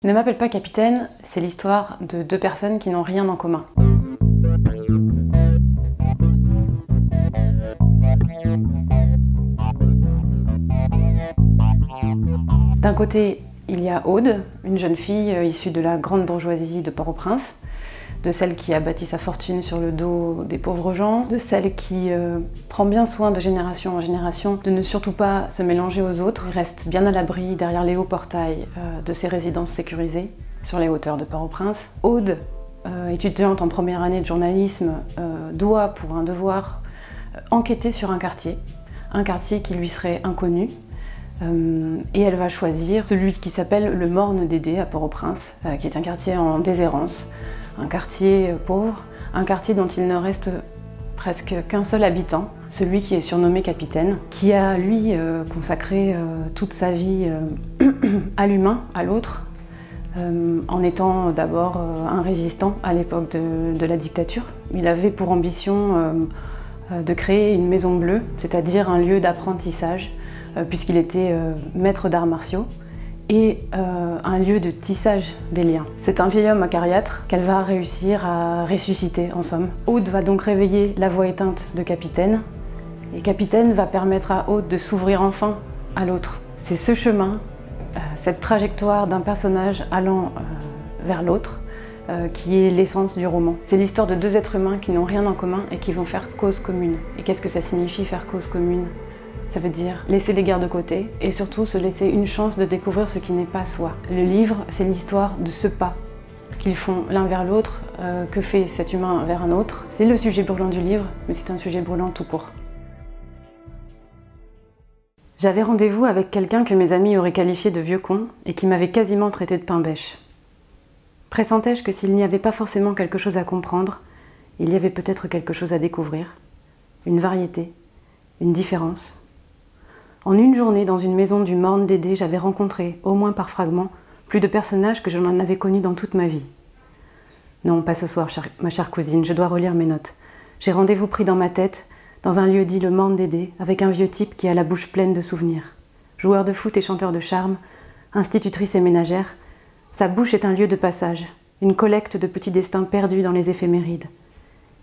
Ne m'appelle pas capitaine, c'est l'histoire de deux personnes qui n'ont rien en commun. D'un côté, il y a Aude, une jeune fille issue de la grande bourgeoisie de Port-au-Prince, de celle qui a bâti sa fortune sur le dos des pauvres gens, de celle qui prend bien soin de génération en génération de ne surtout pas se mélanger aux autres, reste bien à l'abri derrière les hauts portails de ses résidences sécurisées sur les hauteurs de Port-au-Prince. Aude, étudiante en première année de journalisme, doit, pour un devoir, enquêter sur un quartier qui lui serait inconnu. Et elle va choisir celui qui s'appelle le Morne d'Édé à Port-au-Prince, qui est un quartier en déshérence, un quartier pauvre, un quartier dont il ne reste presque qu'un seul habitant, celui qui est surnommé capitaine, qui a lui consacré toute sa vie à l'humain, à l'autre, en étant d'abord un résistant à l'époque de la dictature. Il avait pour ambition de créer une maison bleue, c'est-à-dire un lieu d'apprentissage, puisqu'il était maître d'arts martiaux, et un lieu de tissage des liens. C'est un vieil homme acariâtre qu'elle va réussir à ressusciter, en somme. Aude va donc réveiller la voix éteinte de Capitaine, et Capitaine va permettre à Aude de s'ouvrir enfin à l'autre. C'est ce chemin, cette trajectoire d'un personnage allant vers l'autre, qui est l'essence du roman. C'est l'histoire de deux êtres humains qui n'ont rien en commun et qui vont faire cause commune. Et qu'est-ce que ça signifie faire cause commune ? Ça veut dire laisser les guerres de côté et surtout se laisser une chance de découvrir ce qui n'est pas soi. Le livre, c'est l'histoire de ce pas qu'ils font l'un vers l'autre, que fait cet humain vers un autre. C'est le sujet brûlant du livre, mais c'est un sujet brûlant tout court. J'avais rendez-vous avec quelqu'un que mes amis auraient qualifié de vieux con et qui m'avait quasiment traité de pain bêche. Pressentais-je que s'il n'y avait pas forcément quelque chose à comprendre, il y avait peut-être quelque chose à découvrir, une variété, une différence. En une journée, dans une maison du Morne d'Édé, j'avais rencontré, au moins par fragments, plus de personnages que je n'en avais connus dans toute ma vie. Non, pas ce soir, ma chère cousine, je dois relire mes notes. J'ai rendez-vous pris dans ma tête, dans un lieu dit le Morne d'Édé, avec un vieux type qui a la bouche pleine de souvenirs. Joueur de foot et chanteur de charme, institutrice et ménagère, sa bouche est un lieu de passage, une collecte de petits destins perdus dans les éphémérides.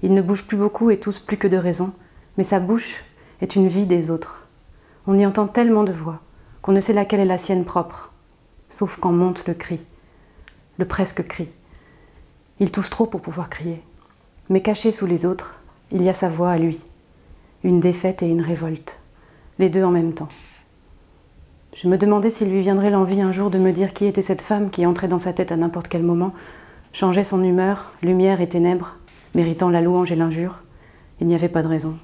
Il ne bouge plus beaucoup et tousse plus que de raison, mais sa bouche est une vie des autres. On y entend tellement de voix qu'on ne sait laquelle est la sienne propre, sauf quand monte le cri, le presque cri. Il tousse trop pour pouvoir crier, mais caché sous les autres, il y a sa voix à lui, une défaite et une révolte, les deux en même temps. Je me demandais s'il lui viendrait l'envie un jour de me dire qui était cette femme qui entrait dans sa tête à n'importe quel moment, changeait son humeur, lumière et ténèbres, méritant la louange et l'injure. Il n'y avait pas de raison.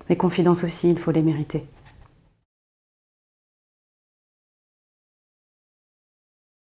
Les confidences aussi, il faut les mériter.